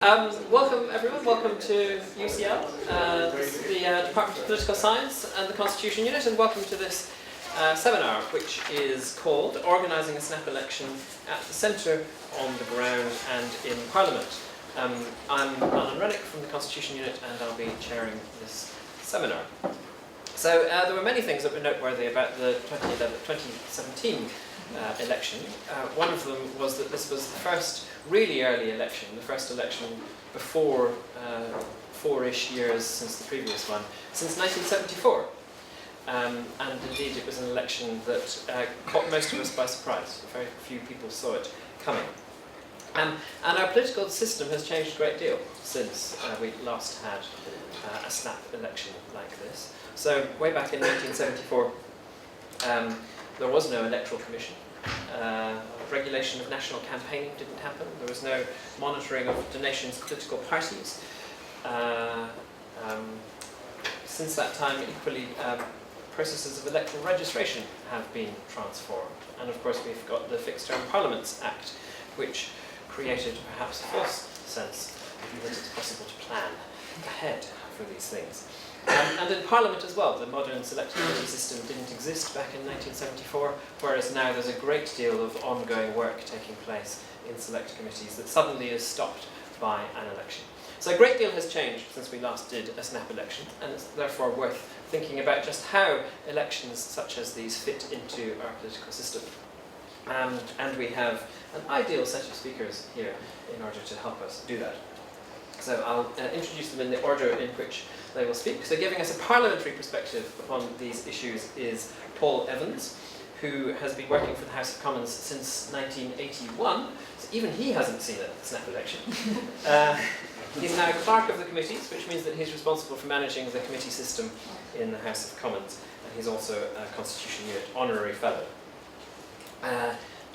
Welcome everyone, welcome to UCL, the Department of Political Science and the Constitution Unit, and welcome to this seminar, which is called Organising a Snap Election at the Centre, on the Ground and in Parliament. I'm Alan Rennick from the Constitution Unit, and I'll be chairing this seminar. So there were many things that were noteworthy about the 2017 election. One of them was that this was the first really early election, the first election before 4-ish years since the previous one, since 1974. And indeed it was an election that caught most of us by surprise. Very few people saw it coming. And our political system has changed a great deal since we last had a snap election like this. So way back in 1974, there was no Electoral Commission. Regulation of national campaigning didn't happen. There was no monitoring of the nation's political parties. Since that time, equally, processes of electoral registration have been transformed. And of course, we've got the Fixed Term Parliaments Act, which created perhaps a false sense that it's possible to plan ahead for these things. And in Parliament as well, the modern select committee system didn't exist back in 1974, whereas now there's a great deal of ongoing work taking place in select committees that suddenly is stopped by an election. So a great deal has changed since we last did a snap election, and it's therefore worth thinking about just how elections such as these fit into our political system. And we have an ideal set of speakers here in order to help us do that. So I'll introduce them in the order in which they will speak. So giving us a parliamentary perspective upon these issues is Paul Evans, who has been working for the House of Commons since 1981. So even he hasn't seen a snap election. He's now clerk of the committees, which means that he's responsible for managing the committee system in the House of Commons. And he's also a Constitution Unit honorary fellow.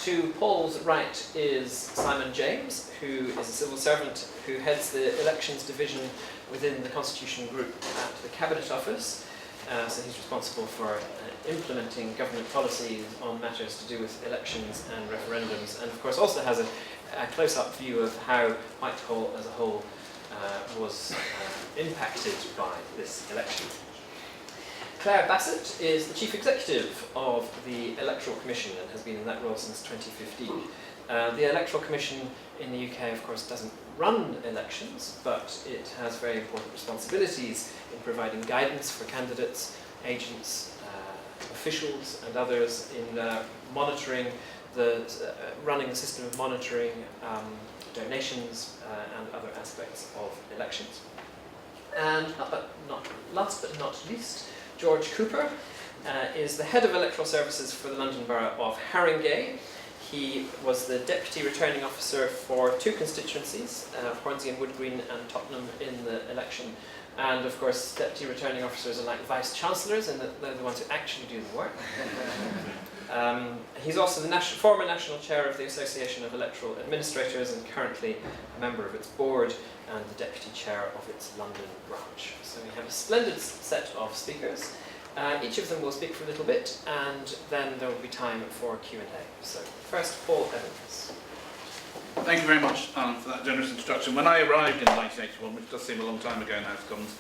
To Paul's right is Simon James, who is a civil servant who heads the elections division within the Constitution Group at the Cabinet Office. So he's responsible for implementing government policies on matters to do with elections and referendums, and of course also has a close-up view of how Whitehall as a whole was impacted by this election. Claire Bassett is the Chief Executive of the Electoral Commission and has been in that role since 2015. The Electoral Commission in the UK, of course, doesn't run elections, but it has very important responsibilities in providing guidance for candidates, agents, officials and others in monitoring running the system of monitoring donations and other aspects of elections. And last but not least, George Cooper is the Head of Electoral Services for the London Borough of Haringey. He was the Deputy Returning Officer for two constituencies, Hornsey and Woodgreen and Tottenham in the election. And of course, Deputy Returning Officers are like Vice-Chancellors, and they're the ones who actually do the work. He's also the former National Chair of the Association of Electoral Administrators and currently a member of its board and the Deputy Chair of its London branch. So we have a splendid set of speakers. Each of them will speak for a little bit, and then there will be time for Q&A. So first, Paul Evans. Thank you very much, Alan, for that generous introduction. When I arrived in 1981, which does seem a long time ago in House of Commons,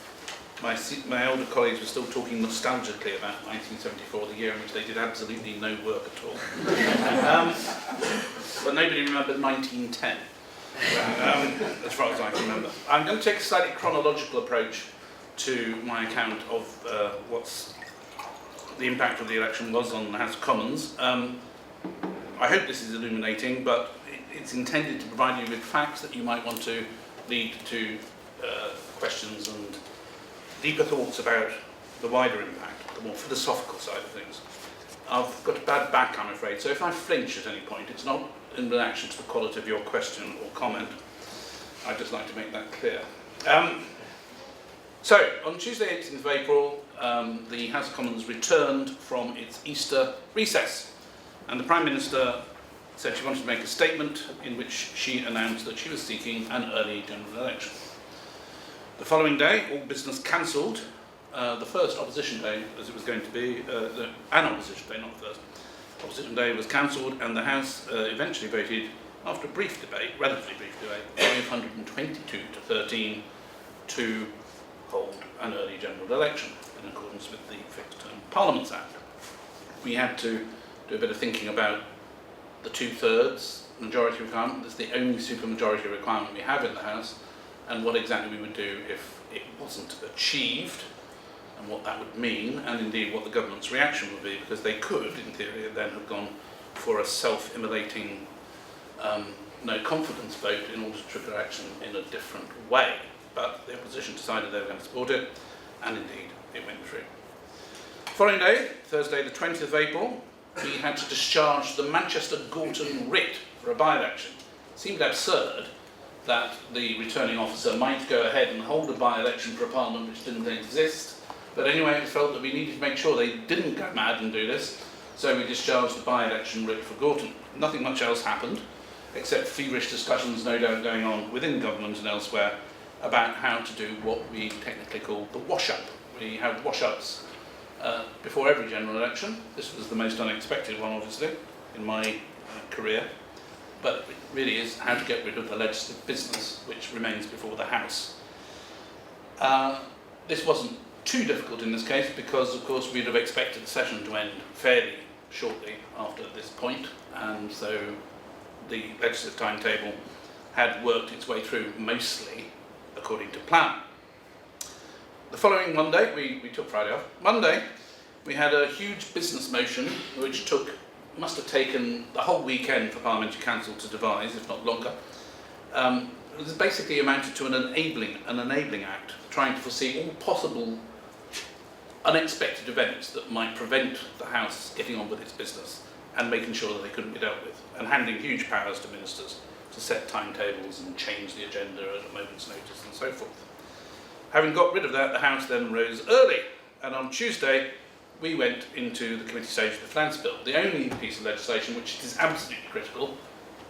my older colleagues were still talking nostalgically about 1974, the year in which they did absolutely no work at all. But nobody remembered 1910, as far as I can remember. I'm going to take a slightly chronological approach to my account of what's the impact of the election was on the House of Commons. I hope this is illuminating, but it's intended to provide you with facts that you might want to lead to questions and deeper thoughts about the wider impact, the more philosophical side of things. I've got a bad back, I'm afraid, so if I flinch at any point, it's not in reaction to the quality of your question or comment. I'd just like to make that clear. So, on Tuesday, 18th of April, the House of Commons returned from its Easter recess, and the Prime Minister said she wanted to make a statement in which she announced that she was seeking an early general election. The following day, all business cancelled. The first opposition day, as it was going to be, an opposition day, not the first. Opposition day was cancelled, and the House eventually voted after a brief debate, relatively brief debate, 522 to 13 to hold an early general election in accordance with the Fixed Term Parliaments Act. We had to do a bit of thinking about the 2/3 majority requirement. That's the only supermajority requirement we have in the House, and what exactly we would do if it wasn't achieved, and what that would mean, and indeed what the government's reaction would be, because they could, in theory, then have gone for a self-immolating no confidence vote in order to trigger action in a different way. But the opposition decided they were going to support it, and indeed it went through. Following day, Thursday the 20th of April, we had to discharge the Manchester Gorton writ for a by-election. It seemed absurd that the returning officer might go ahead and hold a by-election for a parliament which didn't exist, but anyway it was felt that we needed to make sure they didn't go mad and do this, so we discharged the by-election writ for Gorton. Nothing much else happened, except feverish discussions no doubt going on within government and elsewhere about how to do what we technically call the wash-up. We have wash-ups before every general election. This was the most unexpected one, obviously, in my career. But it really is how to get rid of the legislative business which remains before the House. This wasn't too difficult in this case because, of course, we'd have expected the session to end fairly shortly after this point, and so the legislative timetable had worked its way through mostly according to plan. The following Monday, we took Friday off. Monday, we had a huge business motion which must have taken the whole weekend for Parliamentary Council to devise, if not longer. It was basically amounted to an enabling act, trying to foresee all possible unexpected events that might prevent the House getting on with its business and making sure that they couldn't be dealt with, and handing huge powers to ministers to set timetables and change the agenda at a moment's notice and so forth. Having got rid of that, the House then rose early, and on Tuesday we went into the committee stage of the Finance Bill, the only piece of legislation which it is absolutely critical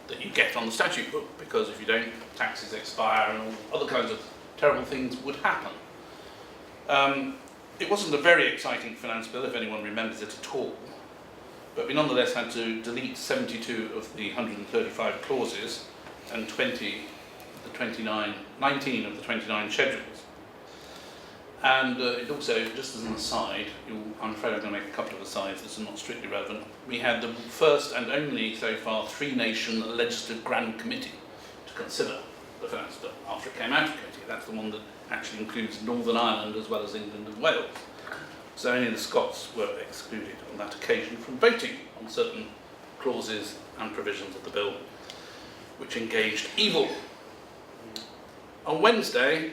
that you get on the statute book, because if you don't, taxes expire and all other kinds of terrible things would happen. It wasn't a very exciting Finance Bill, if anyone remembers it at all, but we nonetheless had to delete 72 of the 135 clauses and 19 of the 29 schedules. And it also, just as an aside, I'm afraid I'm going to make a couple of asides that are not strictly relevant. We had the first and only, so far, 3-nation Legislative Grand Committee to consider the Finance Bill after it came out of committee. That's the one that actually includes Northern Ireland as well as England and Wales. So only the Scots were excluded on that occasion from voting on certain clauses and provisions of the bill which engaged evil. On Wednesday,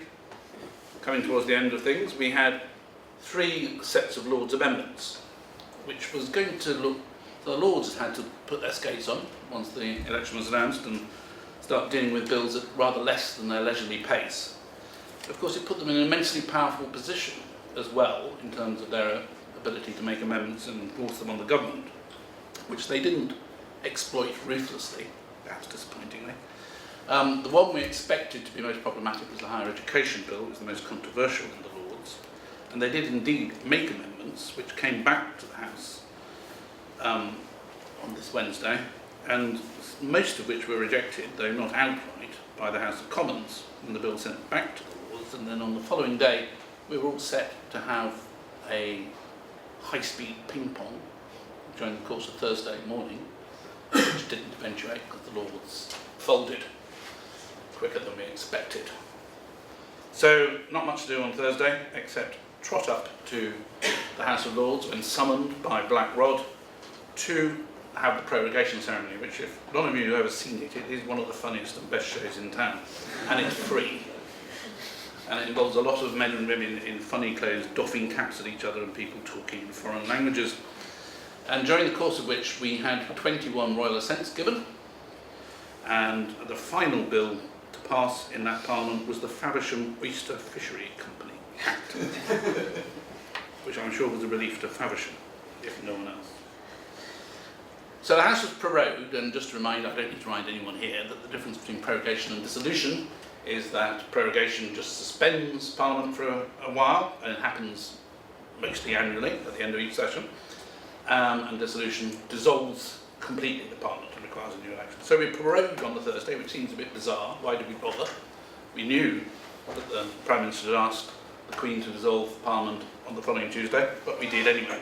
coming towards the end of things, we had 3 sets of Lords amendments, which was going to look, the Lords had to put their skates on once the election was announced and start dealing with bills at rather less than their leisurely pace. Of course, it put them in an immensely powerful position as well in terms of their ability to make amendments and enforce them on the government, which they didn't exploit ruthlessly, perhaps disappointingly. The one we expected to be most problematic was the Higher Education Bill. It was the most controversial in the Lords, and they did indeed make amendments which came back to the House on this Wednesday, and most of which were rejected, though not outright, by the House of Commons, and the bill sent back to the Lords. And then on the following day we were all set to have a high-speed ping-pong during the course of Thursday morning, which didn't eventuate because the Lords folded quicker than we expected. So not much to do on Thursday except trot up to the House of Lords when summoned by Black Rod to have the prorogation ceremony, which, if none of you have ever seen it, it is one of the funniest and best shows in town, and it's free. And it involves a lot of men and women in funny clothes doffing caps at each other and people talking in foreign languages. And during the course of which we had 21 royal assents given, and the final bill to pass in that Parliament was the Faversham Oyster Fishery Company Act, which I'm sure was a relief to Faversham, if no one else. So the House was prorogued, and just to remind, I don't need to remind anyone here, that the difference between prorogation and dissolution is that prorogation just suspends Parliament for a while, and it happens mostly annually at the end of each session, and dissolution dissolves completely the Parliament and requires a new election. So we prorogued on the Thursday, which seems a bit bizarre. Why did we bother? We knew that the Prime Minister had asked the Queen to dissolve Parliament on the following Tuesday, but we did anyway.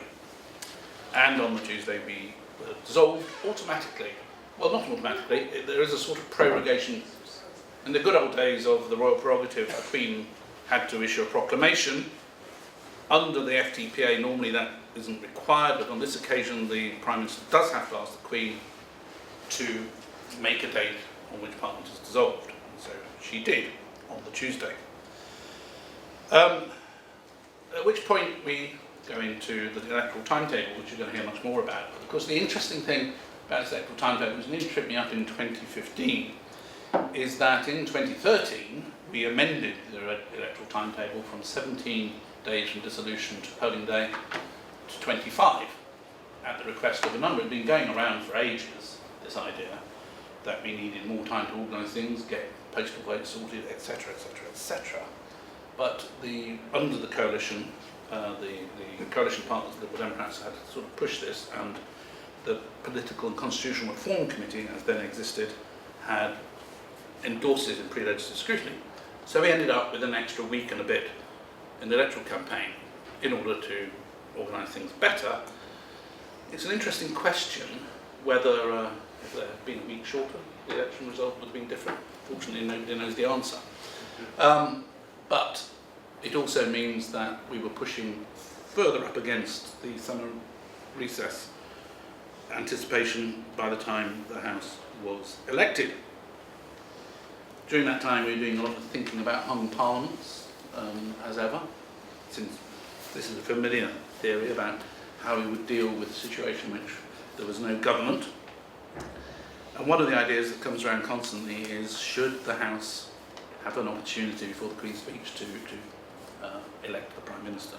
And on the Tuesday we were dissolved automatically. Well, not automatically, there is a sort of prorogation. In the good old days of the royal prerogative, the Queen had to issue a proclamation. Under the FTPA, normally that isn't required, but on this occasion the Prime Minister does have to ask the Queen to make a date on which Parliament is dissolved. And so she did on the Tuesday. At which point we go into the electoral timetable, which you're going to hear much more about. Of course, the interesting thing about this electoral timetable, which nearly tripped me up in 2015, is that in 2013 we amended the electoral timetable from 17 days from dissolution to polling day to 25 at the request of a number. It had been going around for ages, this idea that we needed more time to organise things, get postal votes sorted, etc., etc., etc. But under the coalition, the coalition partners, the Liberal Democrats, had sort of pushed this, and the Political and Constitutional Reform Committee, as then existed, had endorsed it in pre-legislative scrutiny. So we ended up with an extra week and a bit in the electoral campaign in order to organise things better. It's an interesting question whether, if there had been a week shorter, the election result would have been different. Fortunately, nobody knows the answer. But it also means that we were pushing further up against the summer recess anticipation by the time the House was elected. During that time we were doing a lot of thinking about hung parliaments, as ever, since this is a familiar theory about how we would deal with a situation in which there was no government. And one of the ideas that comes around constantly is, should the House have an opportunity before the Queen's speech to elect the Prime Minister?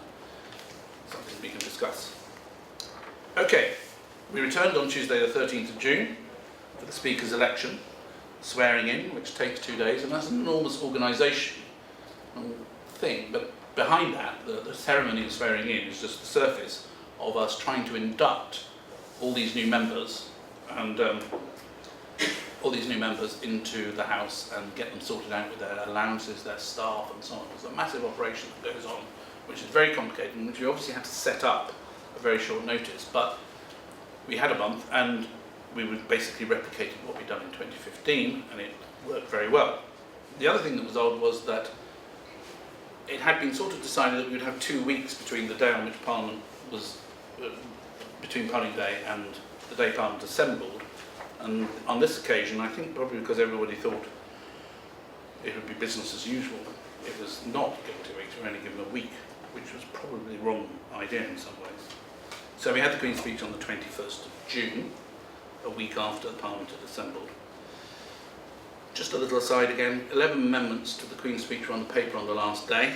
Something we can discuss. Okay, we returned on Tuesday the 13th of June for the Speaker's election, swearing in, which takes 2 days, and that's an enormous organisational thing. But behind that, the ceremony of swearing in is just the surface of us trying to induct all these new members and into the House and get them sorted out with their allowances, their staff and so on. It's a massive operation that goes on, which is very complicated and which we obviously had to set up at very short notice. But we had a month and we were basically replicating what we'd done in 2015, and it worked very well. The other thing that was odd was that it had been sort of decided that we would have 2 weeks between the day on which Parliament was, between polling day and the day Parliament assembled. And on this occasion, I think probably because everybody thought it would be business as usual, it was not given 2 weeks, we were only given a week, which was probably the wrong idea in some ways. So we had the Queen's speech on the 21st of June, a week after the Parliament had assembled. Just a little aside again, 11 amendments to the Queen's speech were on the paper on the last day.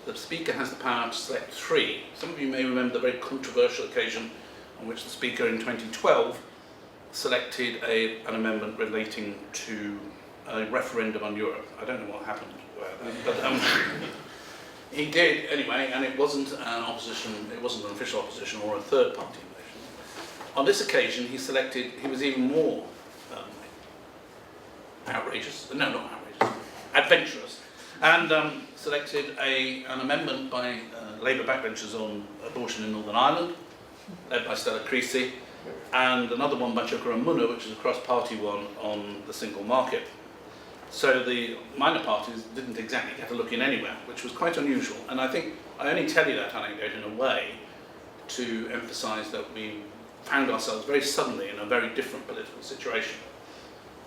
The Speaker has the power to select 3. Some of you may remember the very controversial occasion on which the Speaker in 2012 selected an amendment relating to a referendum on Europe. I don't know what happened, but he did anyway, and it wasn't an official opposition or a third party motion. On this occasion, he was even more adventurous, and selected an amendment by Labour backbenchers on abortion in Northern Ireland, led by Stella Creasy, and another one by Chuka and Munna, which is a cross-party one on the single market. So the minor parties didn't exactly get a look in anywhere, which was quite unusual. And I think I only tell you that anecdote in a way to emphasise that we found ourselves very suddenly in a very different political situation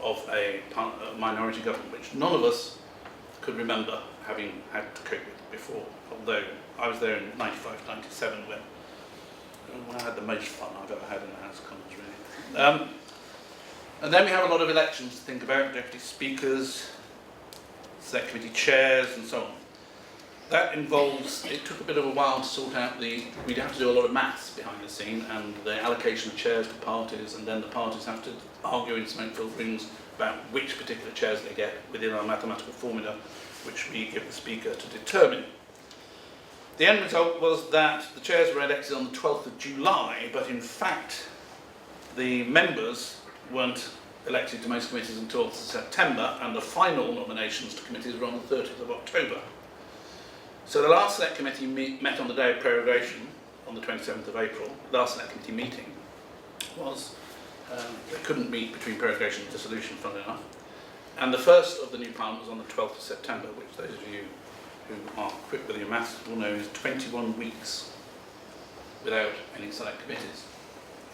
of a minority government, which none of us could remember having had to cope with before, although I was there in 95-97 when I had the most fun I've ever had in the House of Commons, really. And then we have a lot of elections to think about, deputy speakers, select committee chairs and so on. That involves, it took a bit of a while to sort out we'd have to do a lot of maths behind the scene and the allocation of chairs to parties, and then the parties have to argue in smoke-filled rooms about which particular chairs they get within our mathematical formula, which we give the Speaker to determine. The end result was that the chairs were elected on the 12th of July, but in fact the members weren't elected to most committees until September, and the final nominations to committees were on the 30th of October. So the last Select Committee met on the day of prorogation, on the 27th of April. The last Select Committee meeting was, they couldn't meet between prorogation and dissolution, funnily enough. And the first of the new Parliament was on the 12th of September, which those of you who are quick with your maths will know is 21 weeks without any Select Committees.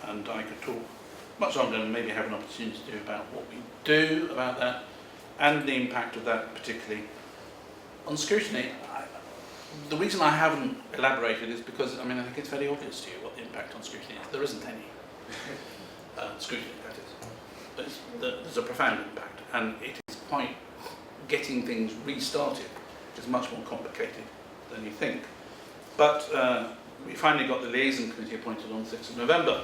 And I could talk much longer and maybe have an opportunity to do about what we do about that and the impact of that, particularly on scrutiny. The reason I haven't elaborated is because, I think it's very obvious to you what the impact on scrutiny is. There isn't any scrutiny, that is. But there's a profound impact, and it is quite, getting things restarted is much more complicated than you think. But we finally got the liaison committee appointed on the 6th of November,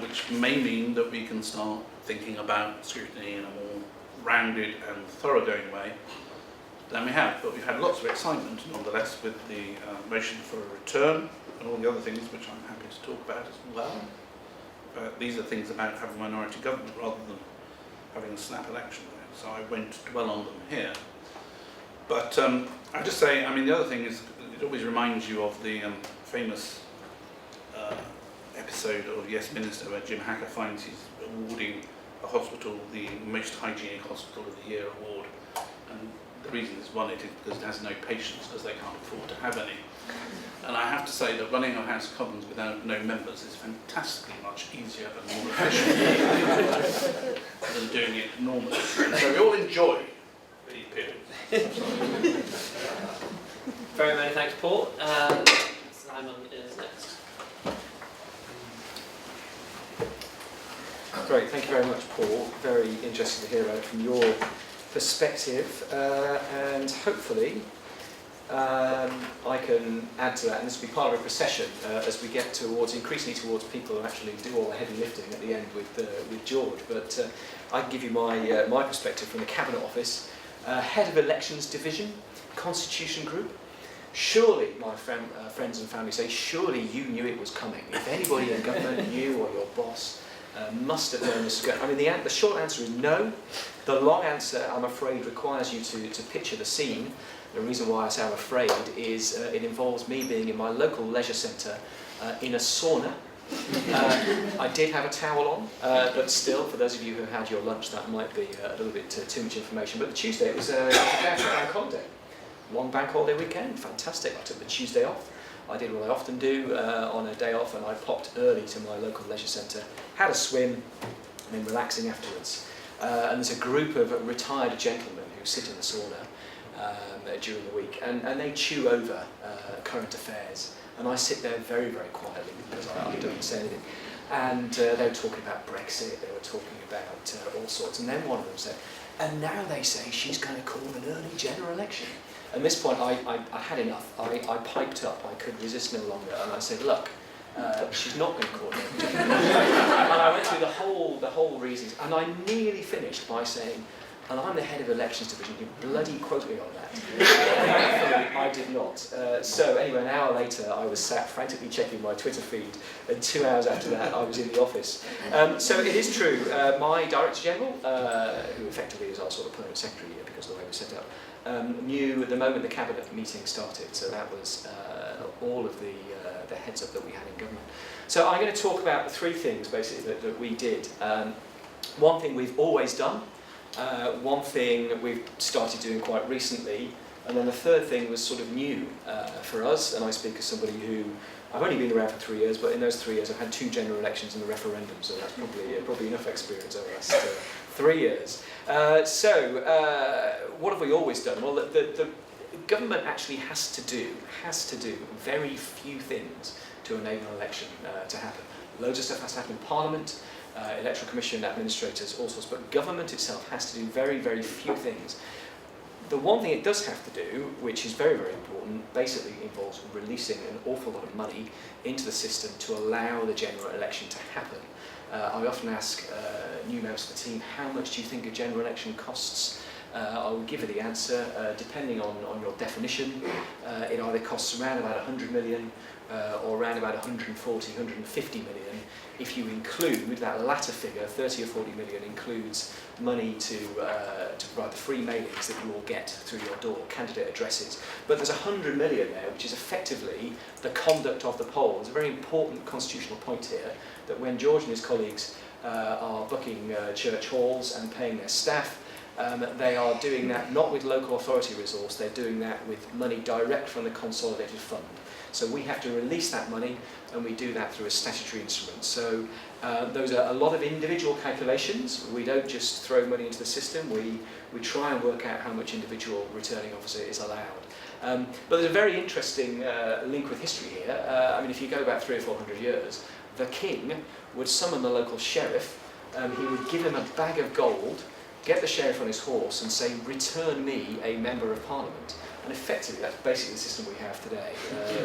which may mean that we can start thinking about scrutiny in a more rounded and thoroughgoing way than we have. But we've had lots of excitement nonetheless with the motion for a return and all the other things which I'm happy to talk about as well. These are things about having minority government rather than having a snap election, so I won't dwell on them here. But I just say, the other thing is, it always reminds you of the famous episode of Yes Minister where Jim Hacker finds he's awarding a hospital the most hygienic hospital of the year award, and the reason it's won it is because it has no patients, because they can't afford to have any. And I have to say that running a House of Commons without no members is fantastically much easier and more efficient than doing it normally. And so we all enjoy the period. Very many thanks, Paul. Simon is next. Great, thank you very much, Paul. Very interested to hear about it from your perspective, and hopefully I can add to that, and this will be part of a procession as we get increasingly towards people who actually do all the heavy lifting at the end with George. But I can give you my perspective from the Cabinet Office, Head of Elections Division, Constitution Group. Surely, my friends and family say, surely you knew it was coming. If anybody in government, you or your boss, must have known this. The short answer is no. The long answer, I'm afraid, requires you to picture the scene. The reason why I say I'm afraid is it involves me being in my local leisure centre in a sauna. I did have a towel on, but still, for those of you who had your lunch, that might be a little bit too much information. But the Tuesday, it was a bank holiday. Long bank holiday weekend, fantastic. I took the Tuesday off. I did what I often do on a day off, and I popped early to my local leisure centre, had a swim, and then relaxing afterwards. And there's a group of retired gentlemen who sit in the sauna during the week, and they chew over current affairs. And I sit there very, very quietly because I don't say anything. And they were talking about Brexit, they were talking about all sorts. And then one of them said, and now they say she's going to call an early general election. At this point, I had enough. I piped up. I could resist no longer, and I said, "Look, she's not going to call it." And I went through the whole reasons, and I nearly finished by saying, "And I'm the head of elections division. You bloody quote me on that." Thankfully, I did not. So anyway, an hour later, I was sat frantically checking my Twitter feed, and 2 hours after that, I was in the office. So it is true. My Director General, who effectively is our sort of permanent secretary here because of the way we're set up, knew at the moment the Cabinet meeting started, so that was all of the heads up that we had in government. So I'm going to talk about the three things basically that we did. One thing we've always done, one thing we've started doing quite recently, and then the third thing was sort of new for us, and I speak as somebody who, I've only been around for 3 years, but in those 3 years I've had 2 general elections and a referendum, so that's probably enough experience over the last 3 years. What have we always done? Well, the government actually has to do very few things to enable an election to happen. Loads of stuff has to happen in Parliament, Electoral Commission, administrators, all sorts, but government itself has to do very, very few things. The one thing it does have to do, which is very, very important, basically involves releasing an awful lot of money into the system to allow the general election to happen. I often ask new members of the team, how much do you think a general election costs? I will give you the answer. Depending on your definition, it either costs around about 100 million or around about 140, 150 million. If you include that latter figure, 30 or 40 million includes money to provide the free mailings that you will get through your door, candidate addresses. But there's 100 million there, which is effectively the conduct of the poll. There's a very important constitutional point here, that when George and his colleagues are booking church halls and paying their staff, they are doing that not with local authority resource, they're doing that with money direct from the consolidated fund. So we have to release that money, and we do that through a statutory instrument. So those are a lot of individual calculations. We don't just throw money into the system, we try and work out how much individual returning officer is allowed. But there's a very interesting link with history here. I mean, if you go back 300 or 400 years, the king would summon the local sheriff, he would give him a bag of gold, get the sheriff on his horse and say, return me a member of parliament. And effectively, that's basically the system we have today.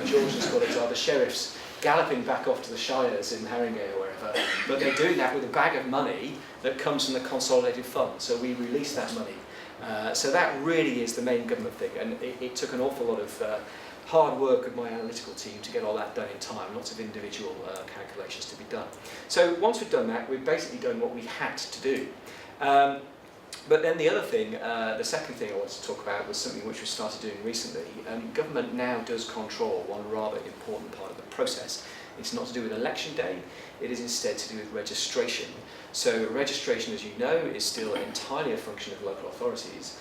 George and Scottish are the sheriffs galloping back off to the shires in Haringey or wherever, but they're doing that with a bag of money that comes from the consolidated fund, so we release that money. So that really is the main government thing, and it took an awful lot of hard work of my analytical team to get all that done in time, lots of individual calculations to be done. So once we've done that, we've basically done what we had to do. But then the other thing, the second thing I wanted to talk about was something which we started doing recently. Government now does control one rather important part of the process. It's not to do with election day, it is instead to do with registration. So registration, as you know, is still entirely a function of local authorities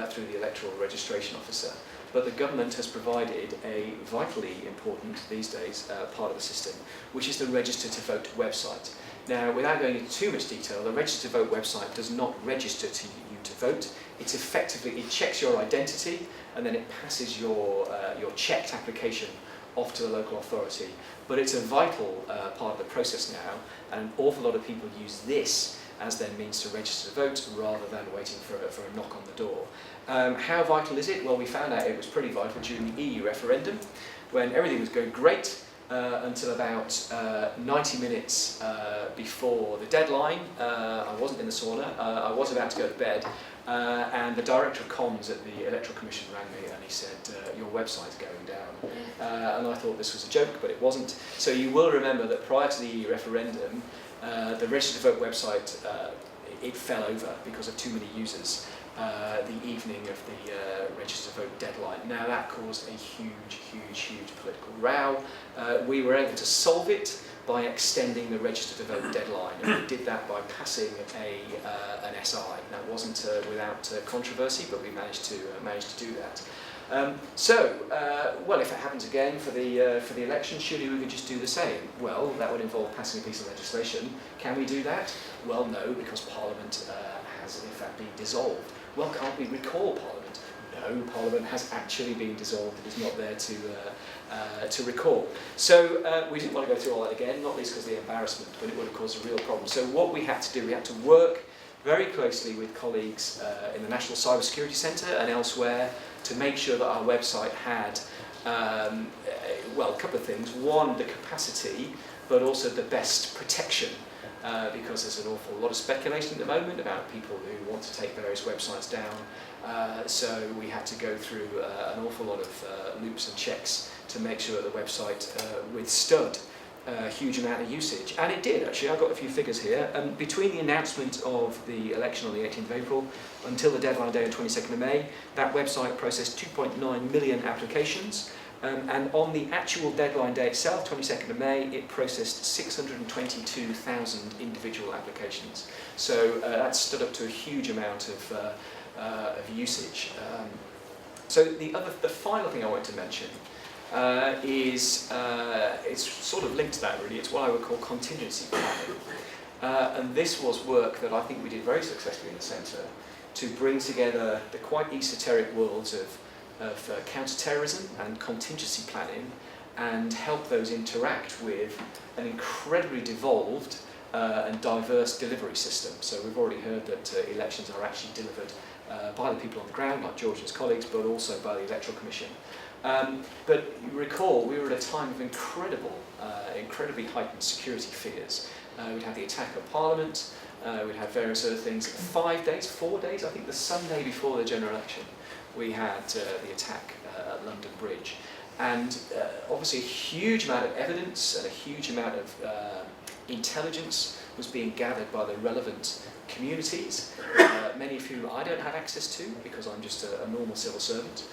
through the Electoral Registration Officer. But the government has provided a vitally important, these days, part of the system, which is the Register to Vote website. Now, without going into too much detail, the Register to Vote website does not register to you to vote. It's effectively, it checks your identity and then it passes your checked application off to the local authority. But it's a vital part of the process now, and an awful lot of people use this as their means to register to vote rather than waiting for a knock on the door. How vital is it? Well, we found out it was pretty vital during the EU referendum, when everything was going great, until about 90 minutes before the deadline. I wasn't in the sauna, I was about to go to bed, and the Director of Comms at the Electoral Commission rang me and he said, your website's going down. And I thought this was a joke, but it wasn't. So you will remember that prior to the EU referendum, the Register to Vote website, it fell over because of too many users the evening of the Register to Vote deadline. Now that caused a huge political row. We were able to solve it by extending the Register to Vote deadline, and we did that by passing an SI. That wasn't without controversy, but we managed to do that. Well, if it happens again for the election, surely we could just do the same. Well, that would involve passing a piece of legislation. Can we do that? Well, no, because Parliament has in fact been dissolved. Well, can't we recall Parliament? No, Parliament has actually been dissolved. It is not there to recall. So we didn't want to go through all that again, not least because of the embarrassment, but it would have caused a real problem. So what we had to do, we had to work very closely with colleagues in the National Cybersecurity Centre and elsewhere to make sure that our website had, well, a couple of things. One, the capacity, but also the best protection, because there's an awful lot of speculation at the moment about people who want to take various websites down. So we had to go through an awful lot of loops and checks to make sure that the website withstood a huge amount of usage. And it did, actually. I've got a few figures here. Between the announcement of the election on the 18th of April until the deadline day on 22nd of May, that website processed 2.9 million applications. And on the actual deadline day itself, 22nd of May, it processed 622,000 individual applications. So that stood up to a huge amount of usage. So the final thing I want to mention is, it's sort of linked to that really, it's what I would call contingency planning. And this was work that I think we did very successfully in the centre to bring together the quite esoteric worlds of counter-terrorism and contingency planning and help those interact with an incredibly devolved and diverse delivery system. So we've already heard that elections are actually delivered by the people on the ground, like George and his colleagues, but also by the Electoral Commission. But you recall, we were at a time of incredibly heightened security fears. We'd had the attack on Parliament, we'd had various other things. 4 days, I think the Sunday before the general election, we had the attack at London Bridge. And obviously a huge amount of evidence and a huge amount of intelligence was being gathered by the relevant communities, many of whom I don't have access to because I'm just a normal civil servant.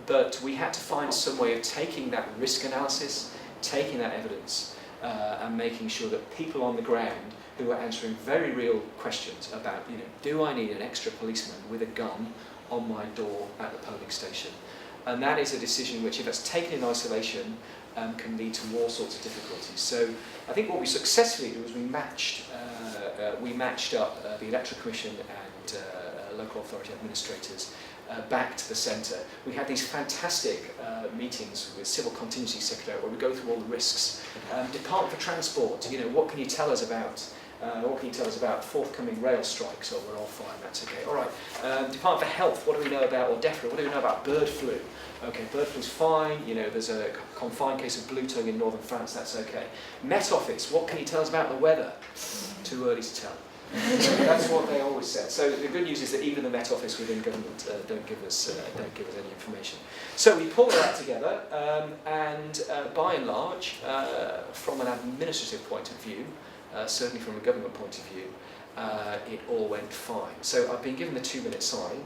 But we had to find some way of taking that risk analysis, taking that evidence, and making sure that people on the ground who were answering very real questions about, do I need an extra policeman with a gun on my door at the polling station? And that is a decision which, if it's taken in isolation, can lead to all sorts of difficulties. So I think what we successfully did was we matched up the Electoral Commission and local authority administrators back to the centre. We had these fantastic meetings with Civil Contingency Secretary where we go through all the risks. Department for Transport, what can you tell us about? What can you tell us about forthcoming rail strikes? Oh, we're all fine, that's okay. All right. Department for Health, what do we know about, or DEFRA, what do we know about bird flu? Okay, bird flu's fine, there's a confined case of blue tongue in northern France, that's okay. Met Office, what can you tell us about the weather? Too early to tell. That's what they always said. So the good news is that even the Met Office within government don't give us any information. So we pulled that together, and by and large, from an administrative point of view, certainly from a government point of view, it all went fine. So I've been given the 2-minute sign,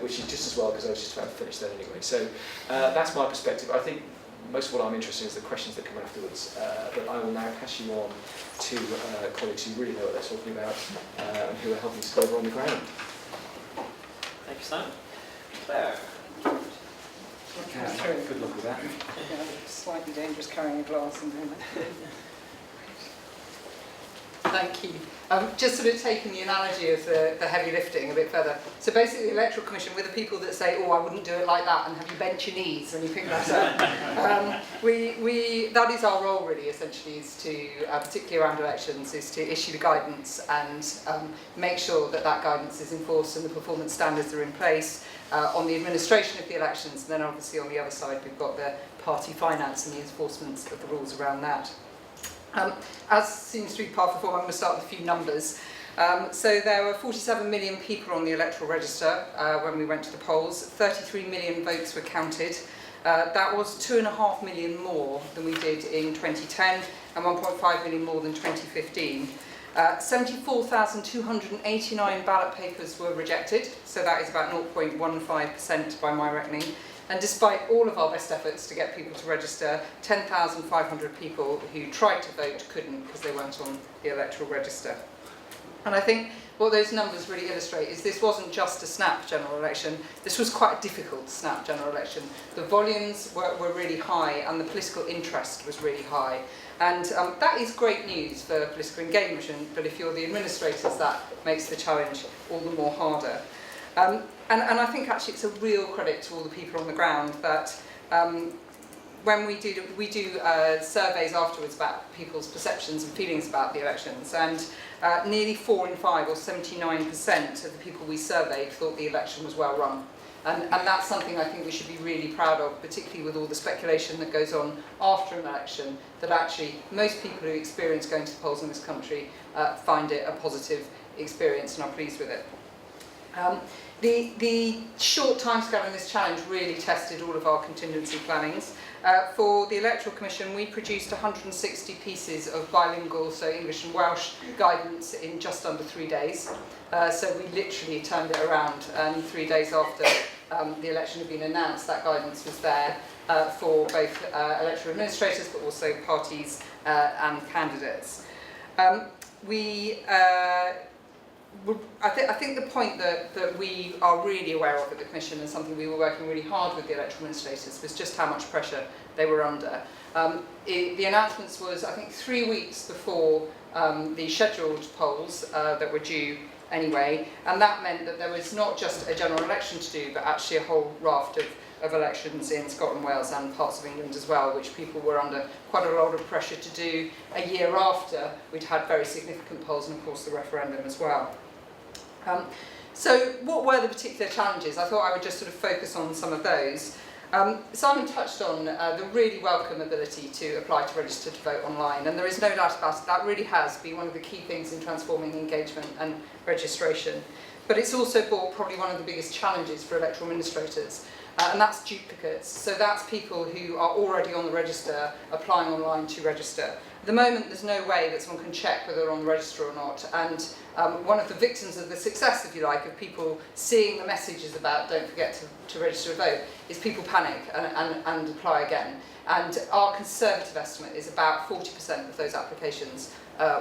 which is just as well because I was just about to finish that anyway. So that's my perspective. I think most of what I'm interested in is the questions that come afterwards. But I will now pass you on to colleagues who really know what they're talking about and who are helping to deliver on the ground. Thank you, Simon. Claire. Okay. Good luck with that. Yeah, slightly dangerous carrying a glass in there. Thank you. Just sort of taking the analogy of the heavy lifting a bit further. So basically the Electoral Commission, we're the people that say, I wouldn't do it like that, and have you bent your knees when you pick that up. That is our role really, essentially, is to, particularly around elections, is to issue the guidance and make sure that guidance is enforced and the performance standards are in place on the administration of the elections. And then obviously on the other side we've got the party finance and the enforcement of the rules around that. As seems to be part of the form, I'm going to start with a few numbers. So there were 47 million people on the electoral register when we went to the polls. 33 million votes were counted. That was 2.5 million more than we did in 2010 and 1.5 million more than 2015. 74,289 ballot papers were rejected, so that is about 0.15% by my reckoning. And despite all of our best efforts to get people to register, 10,500 people who tried to vote couldn't because they weren't on the electoral register. And I think what those numbers really illustrate is this wasn't just a snap general election, this was quite a difficult snap general election. The volumes were really high and the political interest was really high. And that is great news for political engagement, but if you're the administrators, that makes the challenge all the more harder. And I think actually it's a real credit to all the people on the ground that when we do surveys afterwards about people's perceptions and feelings about the elections, and nearly 4 in 5, or 79% of the people we surveyed thought the election was well run. And that's something I think we should be really proud of, particularly with all the speculation that goes on after an election, that actually most people who experience going to the polls in this country find it a positive experience and are pleased with it. The short timescale in this challenge really tested all of our contingency plannings. For the Electoral Commission, we produced 160 pieces of bilingual, so English and Welsh, guidance in just under 3 days. So we literally turned it around, and 3 days after the election had been announced, that guidance was there for both electoral administrators, but also parties and candidates. I think the point that we are really aware of at the Commission, and something we were working really hard with the electoral administrators, was just how much pressure they were under. The announcements was, I think, 3 weeks before the scheduled polls that were due anyway, and that meant that there was not just a general election to do, but actually a whole raft of elections in Scotland, Wales and parts of England as well, which people were under quite a lot of pressure to do a year after we'd had very significant polls and of course the referendum as well. So what were the particular challenges? I thought I would just sort of focus on some of those. Simon touched on the really welcome ability to apply to register to vote online, and there is no doubt about it, that really has been one of the key things in transforming engagement and registration. But it's also brought probably one of the biggest challenges for electoral administrators, and that's duplicates. So that's people who are already on the register applying online to register. At the moment, there's no way that someone can check whether they're on the register or not, and one of the victims of the success, if you like, of people seeing the messages about don't forget to register to vote is people panic and apply again. And our conservative estimate is about 40% of those applications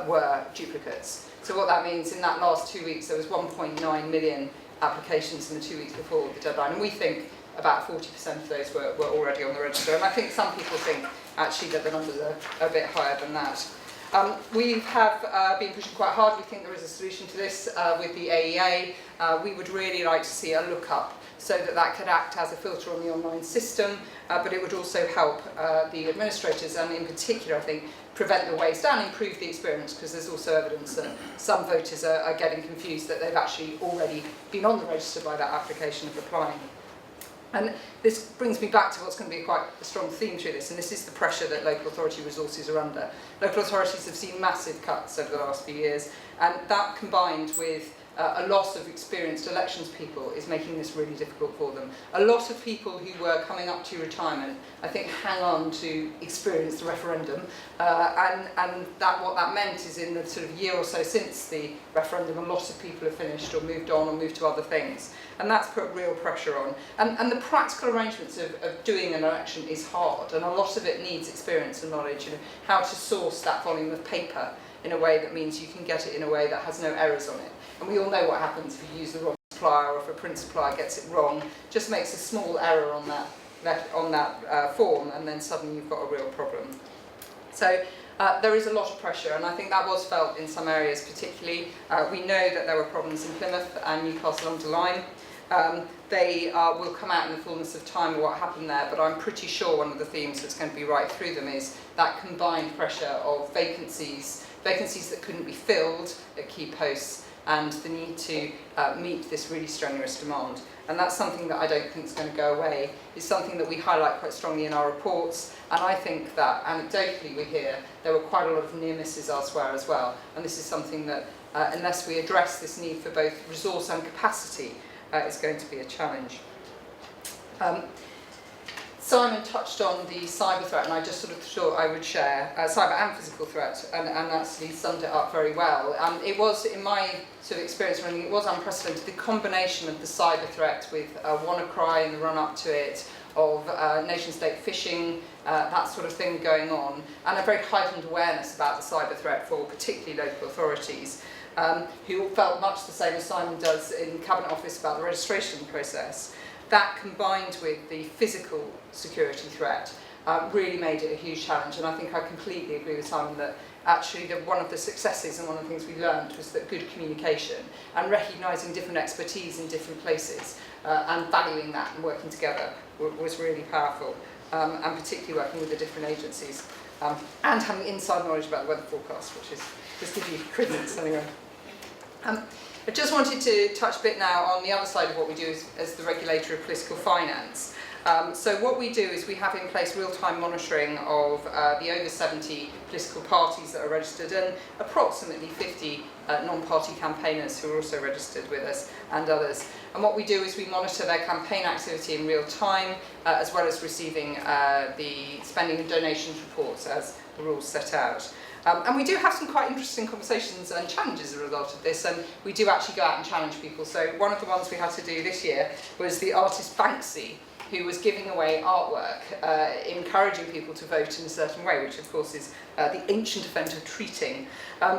were duplicates. So what that means, in that last 2 weeks, there was 1.9 million applications in the 2 weeks before the deadline, and we think about 40% of those were already on the register. And I think some people think actually that the numbers are a bit higher than that. We have been pushing quite hard. We think there is a solution to this with the AEA. We would really like to see a look-up so that could act as a filter on the online system, but it would also help the administrators, and in particular, I think, prevent the waste and improve the experience, because there's also evidence that some voters are getting confused that they've actually already been on the register by that application of applying. And this brings me back to what's going to be quite a strong theme through this, and this is the pressure that local authority resources are under. Local authorities have seen massive cuts over the last few years, and that combined with a loss of experienced elections people is making this really difficult for them. A lot of people who were coming up to retirement, I think, hang on to experience the referendum, and what that meant is in the sort of year or so since the referendum, a lot of people have finished or moved on or moved to other things. And that's put real pressure on. And the practical arrangements of doing an election is hard, and a lot of it needs experience and knowledge, how to source that volume of paper in a way that means you can get it in a way that has no errors on it. And we all know what happens if you use the wrong supplier, or if a print supplier gets it wrong, just makes a small error on that form, and then suddenly you've got a real problem. So there is a lot of pressure, and I think that was felt in some areas particularly. We know that there were problems in Plymouth and Newcastle-under-Lyme. They will come out in the fullness of time of what happened there, but I'm pretty sure one of the themes that's going to be right through them is that combined pressure of vacancies that couldn't be filled at key posts, and the need to meet this really strenuous demand. And that's something that I don't think is going to go away. It's something that we highlight quite strongly in our reports, and I think that anecdotally we hear there were quite a lot of near misses elsewhere as well. And this is something that, unless we address this need for both resource and capacity, is going to be a challenge. Simon touched on the cyber threat, and I just sort of thought I would share cyber and physical threat, and actually summed it up very well. It was, in my sort of experience running, it was unprecedented. The combination of the cyber threat with WannaCry in the run-up to it, of nation-state phishing, that sort of thing going on, and a very heightened awareness about the cyber threat for particularly local authorities, who felt much the same as Simon does in Cabinet Office about the registration process. That combined with the physical security threat really made it a huge challenge, and I think I completely agree with Simon that actually one of the successes and one of the things we learned was that good communication and recognising different expertise in different places and valuing that and working together was really powerful, and particularly working with the different agencies and having inside knowledge about the weather forecast, which is just give you credence anyway. I just wanted to touch a bit now on the other side of what we do as the regulator of political finance. So what we do is we have in place real-time monitoring of the over 70 political parties that are registered, and approximately 50 non-party campaigners who are also registered with us, and others. And what we do is we monitor their campaign activity in real time, as well as receiving the spending and donations reports as the rules set out. And we do have some quite interesting conversations and challenges as a result of this, and we do actually go out and challenge people. So one of the ones we had to do this year was the artist Banksy, who was giving away artwork, encouraging people to vote in a certain way, which of course is the ancient event of treating.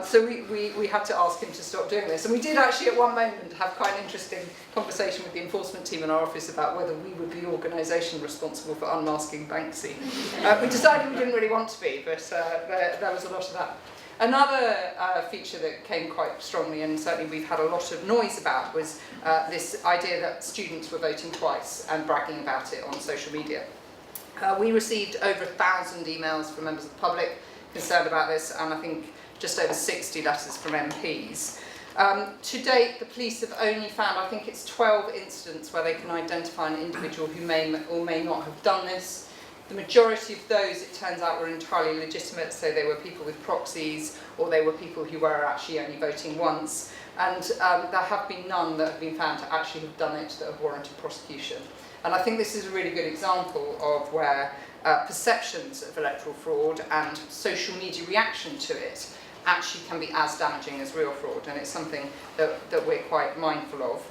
So we had to ask him to stop doing this. And we did actually at one moment have quite an interesting conversation with the enforcement team in our office about whether we would be the organisation responsible for unmasking Banksy. We decided we didn't really want to be, but there was a lot of that. Another feature that came quite strongly, and certainly we've had a lot of noise about, was this idea that students were voting twice and bragging about it on social media. We received over 1,000 emails from members of the public concerned about this, and I think just over 60 letters from MPs. To date, the police have only found, I think it's 12 incidents where they can identify an individual who may or may not have done this. The majority of those, it turns out, were entirely legitimate, so they were people with proxies, or they were people who were actually only voting once. And there have been none that have been found to actually have done it that have warranted prosecution. And I think this is a really good example of where perceptions of electoral fraud and social media reaction to it actually can be as damaging as real fraud, and it's something that we're quite mindful of.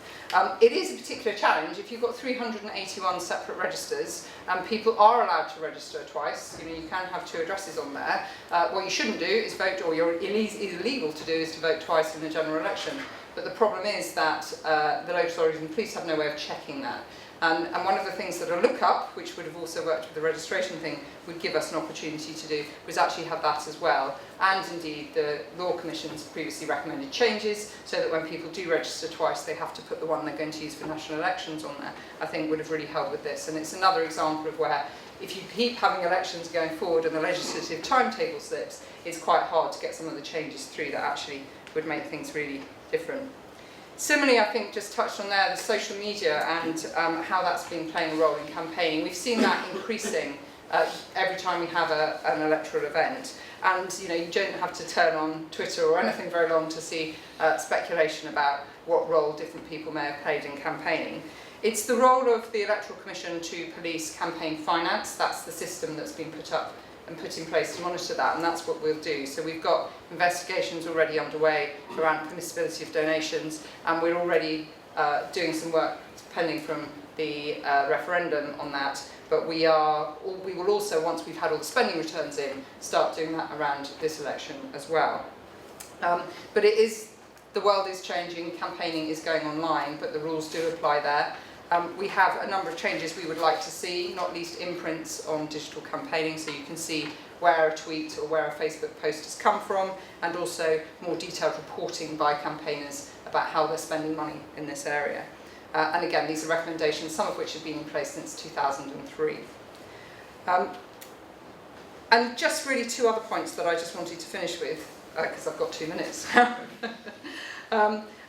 It is a particular challenge. If you've got 381 separate registers and people are allowed to register twice, you can have 2 addresses on there. What you shouldn't do is vote, or you're illegal to do, is to vote twice in the general election. But the problem is that the local authorities and the police have no way of checking that. And one of the things that a look-up, which would have also worked with the registration thing, would give us an opportunity to do, was actually have that as well. And indeed, the Law Commission's previously recommended changes, so that when people do register twice, they have to put the one they're going to use for national elections on there, I think would have really helped with this. And it's another example of where, if you keep having elections going forward and the legislative timetable slips, it's quite hard to get some of the changes through that actually would make things really different. Similarly, I think, just touched on there, the social media and how that's been playing a role in campaigning. We've seen that increasing every time we have an electoral event. And you don't have to turn on Twitter or anything very long to see speculation about what role different people may have played in campaigning. It's the role of the Electoral Commission to police campaign finance. That's the system that's been put up and put in place to monitor that, and that's what we'll do. So we've got investigations already underway around permissibility of donations, and we're already doing some work pending from the referendum on that. But we will also, once we've had all the spending returns in, start doing that around this election as well. But the world is changing, campaigning is going online, but the rules do apply there. We have a number of changes we would like to see, not least imprints on digital campaigning, so you can see where a tweet or where a Facebook post has come from, and also more detailed reporting by campaigners about how they're spending money in this area. And again, these are recommendations, some of which have been in place since 2003. And just really 2 other points that I just wanted to finish with, because I've got 2 minutes.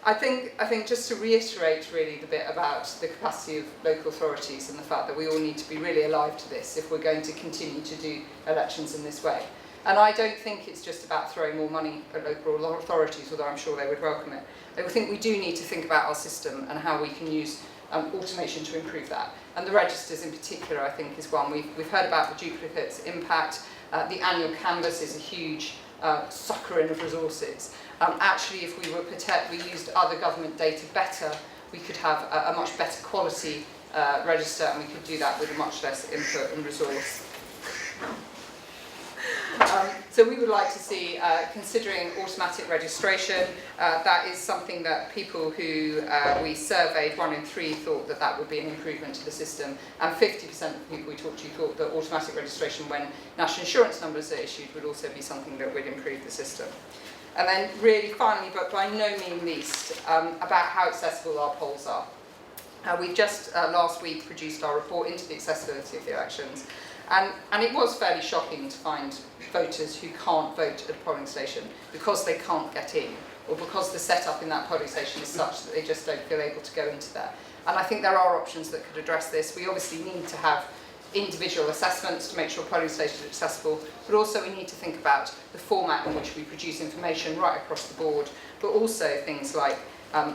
I think just to reiterate really the bit about the capacity of local authorities and the fact that we all need to be really alive to this if we're going to continue to do elections in this way. And I don't think it's just about throwing more money at local authorities, although I'm sure they would welcome it. I think we do need to think about our system and how we can use automation to improve that. And the registers in particular, I think, is one. We've heard about the duplicates impact. The annual canvas is a huge sucker in of resources. Actually, if we used other government data better, we could have a much better quality register, and we could do that with a much less input and resource. So we would like to see, considering automatic registration, that is something that people who we surveyed, 1 in 3 thought that would be an improvement to the system, and 50% of the people we talked to thought that automatic registration when national insurance numbers are issued would also be something that would improve the system. And then really finally, but by no means least, about how accessible our polls are. We've just last week produced our report into the accessibility of the elections, and it was fairly shocking to find voters who can't vote at a polling station because they can't get in, or because the setup in that polling station is such that they just don't feel able to go into there. And I think there are options that could address this. We obviously need to have individual assessments to make sure polling stations are accessible, but also we need to think about the format in which we produce information right across the board, but also things like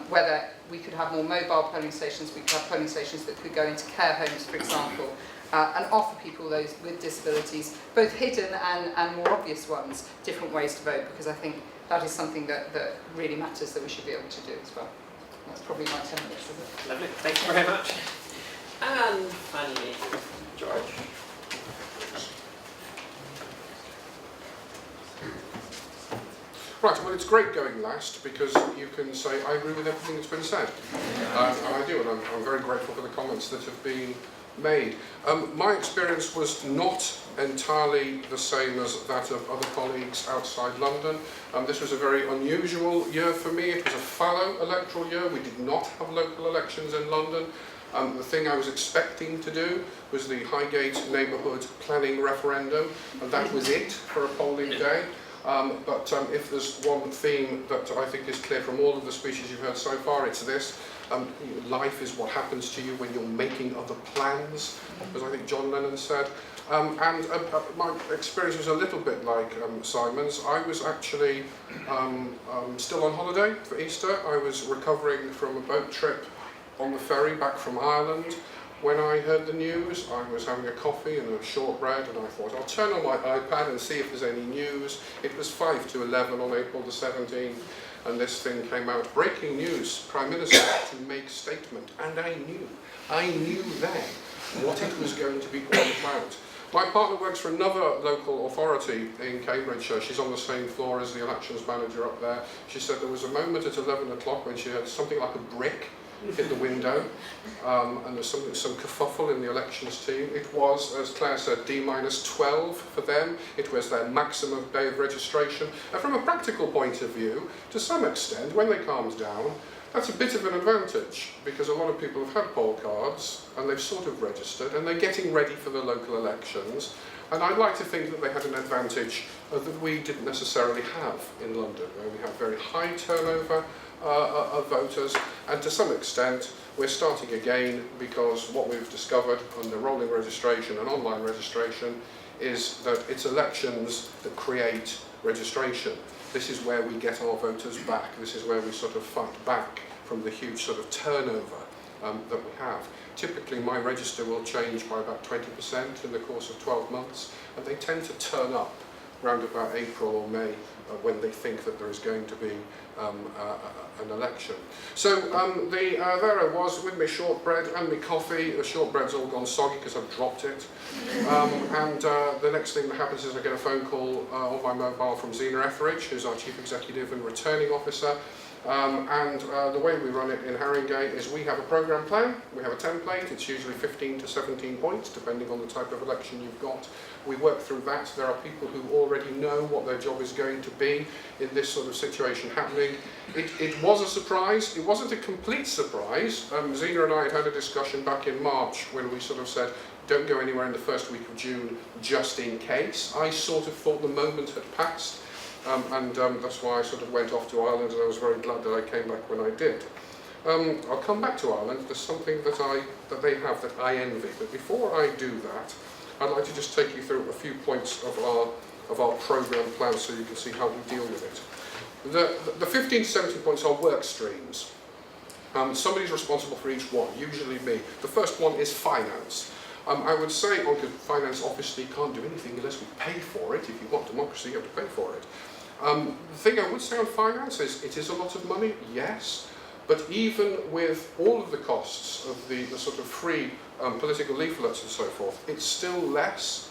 whether we could have more mobile polling stations, we could have polling stations that could go into care homes, for example, and offer people those with disabilities, both hidden and more obvious ones, different ways to vote, because I think that is something that really matters that we should be able to do as well. That's probably my 10 minutes, isn't it? Lovely, thank you very much. And finally, George. Right, well, it's great going last because you can say, I agree with everything that's been said. And I do, and I'm very grateful for the comments that have been made. My experience was not entirely the same as that of other colleagues outside London. This was a very unusual year for me. It was a fallow electoral year. We did not have local elections in London. The thing I was expecting to do was the Highgate neighbourhood planning referendum, and that was it for a polling day. But if there's one theme that I think is clear from all of the speeches you've heard so far, it's this. Life is what happens to you when you're making other plans, as I think John Lennon said. My experience was a little bit like Simon's. I was actually still on holiday for Easter. I was recovering from a boat trip on the ferry back from Ireland. When I heard the news, I was having a coffee and a shortbread, and I thought, I'll turn on my iPad and see if there's any news. It was 5 to 11 on April the 17th, and this thing came out. Breaking news, Prime Minister to make statement. And I knew then what it was going to be all about. My partner works for another local authority in Cambridgeshire. She's on the same floor as the elections manager up there. She said there was a moment at 11 o'clock when she heard something like a brick hit the window, and there's some kerfuffle in the elections team. It was, as Claire said, D-12 for them. It was their maximum day of registration. And from a practical point of view, to some extent, when they calmed down, that's a bit of an advantage, because a lot of people have had poll cards and they've sort of registered and they're getting ready for the local elections. And I'd like to think that they had an advantage that we didn't necessarily have in London, where we have very high turnover of voters, and to some extent we're starting again, because what we've discovered under rolling registration and online registration is that it's elections that create registration. This is where we get our voters back. This is where we sort of fight back from the huge sort of turnover that we have. Typically my register will change by about 20% in the course of 12 months, and they tend to turn up round about April or May when they think that there is going to be an election. So there I was with my shortbread and my coffee. The shortbread's all gone soggy because I've dropped it. And the next thing that happens is I get a phone call on my mobile from Zena Etheridge, who's our Chief Executive and Returning Officer. The way we run it in Haringey is we have a programme plan, we have a template. It's usually 15 to 17 points depending on the type of election you've got. We work through that. There are people who already know what their job is going to be in this sort of situation happening. It was a surprise. It wasn't a complete surprise. Zena and I had a discussion back in March when we sort of said, don't go anywhere in the first week of June just in case. I sort of thought the moment had passed. That's why I sort of went off to Ireland, and I was very glad that I came back when I did. I'll come back to Ireland. There's something that they have that I envy, but before I do that, I'd like to just take you through a few points of our programme plan so you can see how we deal with it. The 15 to 17 points are work streams. Somebody's responsible for each one, usually me. The first one is finance. I would say, because finance obviously can't do anything unless we pay for it. If you want democracy, you have to pay for it. The thing I would say on finance is it is a lot of money, yes, but even with all of the costs of the sort of free political leaflets and so forth, it's still less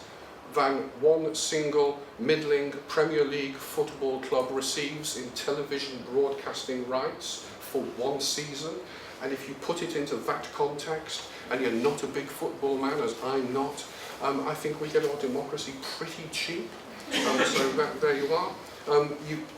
than one single middling Premier League football club receives in television broadcasting rights for one season. And if you put it into that context, and you're not a big football man, as I'm not, I think we get our democracy pretty cheap. So there you are.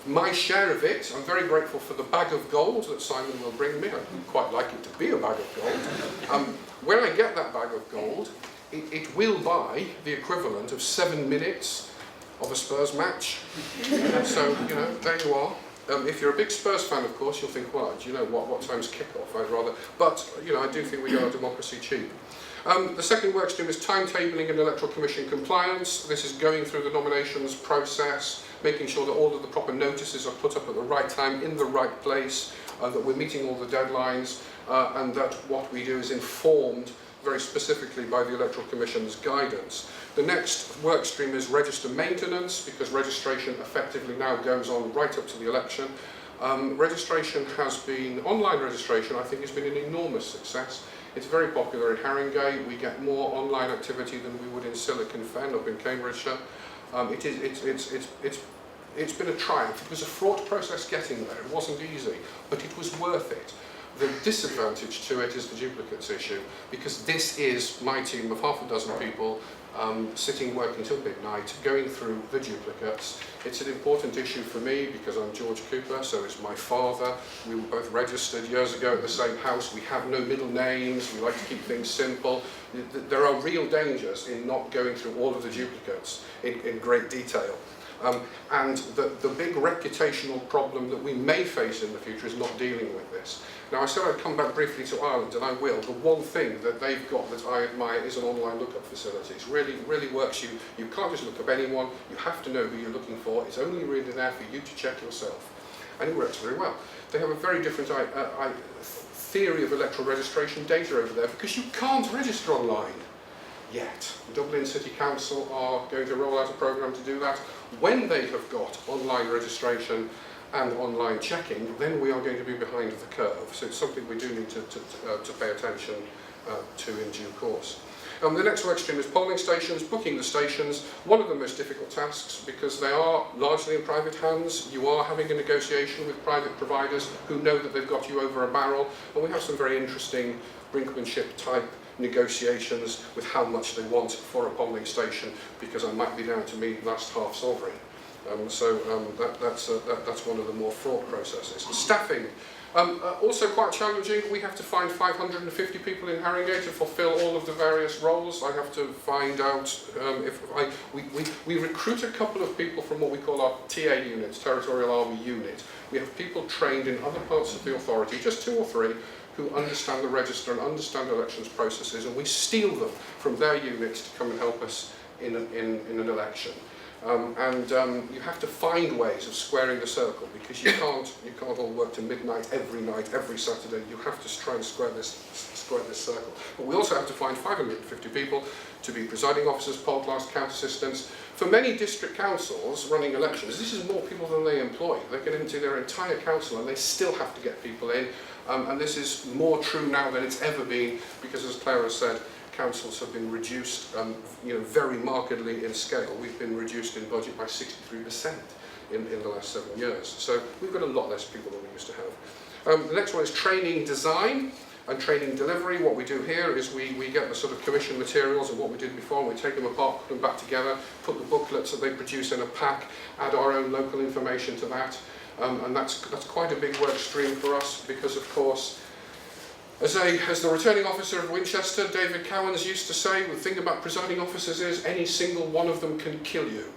My share of it, I'm very grateful for the bag of gold that Simon will bring me. I'd quite like it to be a bag of gold. When I get that bag of gold, it will buy the equivalent of 7 minutes of a Spurs match. So, there you are. If you're a big Spurs fan, of course, you'll think, well, do you know what time's kick-off? I'd rather... But, I do think we get our democracy cheap. The second work stream is timetabling and Electoral Commission compliance. This is going through the nominations process, making sure that all of the proper notices are put up at the right time, in the right place, that we're meeting all the deadlines, and that what we do is informed very specifically by the Electoral Commission's guidance. The next work stream is register maintenance, because registration effectively now goes on right up to the election. Registration has been, online registration I think has been an enormous success. It's very popular in Haringey. We get more online activity than we would in Silicon Fen up in Cambridgeshire. It's been a triumph. It was a fraught process getting there. It wasn't easy, but it was worth it. The disadvantage to it is the duplicates issue, because this is my team of half a dozen people sitting working till midnight, going through the duplicates. It's an important issue for me because I'm George Cooper, so is my father. We were both registered years ago at the same house. We have no middle names. We like to keep things simple. There are real dangers in not going through all of the duplicates in great detail. And the big reputational problem that we may face in the future is not dealing with this. Now, I said I'd come back briefly to Ireland, and I will. The one thing that they've got that I admire is an online lookup facility. It really works. You can't just look up anyone. You have to know who you're looking for. It's only really there for you to check yourself. And it works very well. They have a very different theory of electoral registration data over there, because you can't register online yet. Dublin City Council are going to roll out a programme to do that. When they have got online registration and online checking, then we are going to be behind the curve. So it's something we do need to pay attention to in due course. The next work stream is polling stations, booking the stations. One of the most difficult tasks, because they are largely in private hands. You are having a negotiation with private providers who know that they've got you over a barrel, and we have some very interesting brinkmanship type negotiations with how much they want for a polling station, because I might be down to me last half sovereign. That's one of the more fraught processes. Staffing. Also quite challenging. We have to find 550 people in Haringey to fulfil all of the various roles. I have to find out we recruit a couple of people from what we call our TA units, Territorial Army Unit. We have people trained in other parts of the authority, just 2 or 3, who understand the register and understand elections processes, and we steal them from their units to come and help us in an election. You have to find ways of squaring the circle, because you can't all work to midnight, every Saturday. You have to try and square this circle. But we also have to find 550 people to be presiding officers, poll clerks, count assistants. For many district councils running elections, this is more people than they employ. They get into their entire council and they still have to get people in. And this is more true now than it's ever been, because, as Claire has said, councils have been reduced very markedly in scale. We've been reduced in budget by 63% in the last 7 years. So we've got a lot less people than we used to have. The next one is training design and training delivery. What we do here is we get the sort of commission materials of what we did before, and we take them apart, put them back together, put the booklets that they produce in a pack, add our own local information to that. And that's quite a big work stream for us, because, of course, as the returning officer of Winchester, David Cowans used to say, the thing about presiding officers is any single one of them can kill you.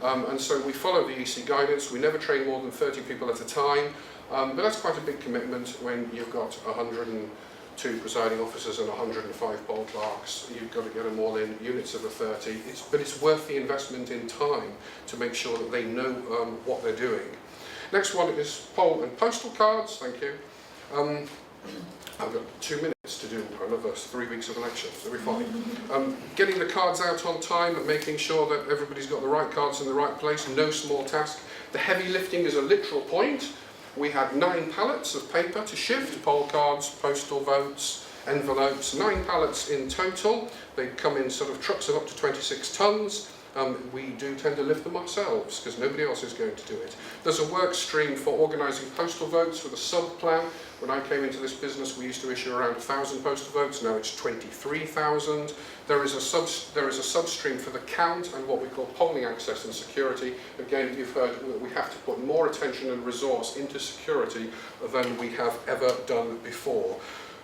And so we follow the EC guidance. We never train more than 30 people at a time. But that's quite a big commitment when you've got 102 presiding officers and 105 poll clerks. You've got to get them all in units of a 30. But it's worth the investment in time to make sure that they know what they're doing. Next one is poll and postal cards. Thank you. I've got 2 minutes to do another 3 weeks of elections, so we're fine. Getting the cards out on time and making sure that everybody's got the right cards in the right place, no small task. The heavy lifting is a literal point. We had 9 pallets of paper to shift, poll cards, postal votes, envelopes, 9 pallets in total. They come in sort of trucks of up to 26 tonnes. We do tend to lift them ourselves, because nobody else is going to do it. There's a work stream for organising postal votes with a sub-plan. When I came into this business, we used to issue around 1,000 postal votes. Now it's 23,000. There is a substream for the count and what we call polling access and security. Again, you've heard that we have to put more attention and resource into security than we have ever done before.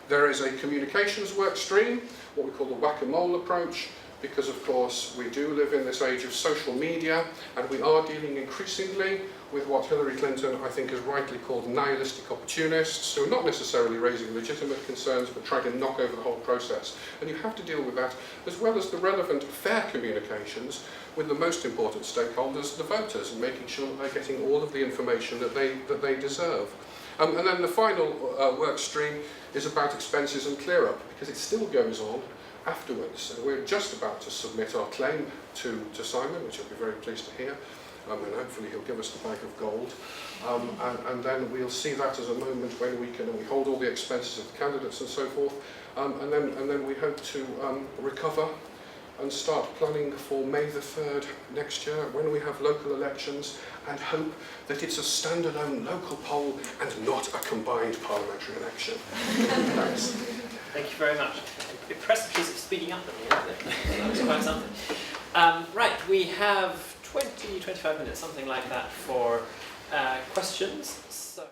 There is a communications work stream, what we call the whack-a-mole approach, because, of course, we do live in this age of social media, and we are dealing increasingly with what Hillary Clinton, I think, has rightly called nihilistic opportunists, who are not necessarily raising legitimate concerns, but trying to knock over the whole process. And you have to deal with that, as well as the relevant, fair communications with the most important stakeholders, the voters, and making sure that they're getting all of the information that they deserve. And then the final work stream is about expenses and clear-up, because it still goes on afterwards. And we're just about to submit our claim to Simon, which I'll be very pleased to hear, and hopefully he'll give us the bag of gold. And then we'll see that as a moment when we hold all the expenses of the candidates and so forth, and then we hope to recover and start planning for May the 3rd next year, when we have local elections, and hope that it's a standalone local poll and not a combined parliamentary election. Thanks. Thank you very much. Impressive piece of speeding up at the end. That was quite something. Right, we have 20, 25 minutes, something like that, for questions. So.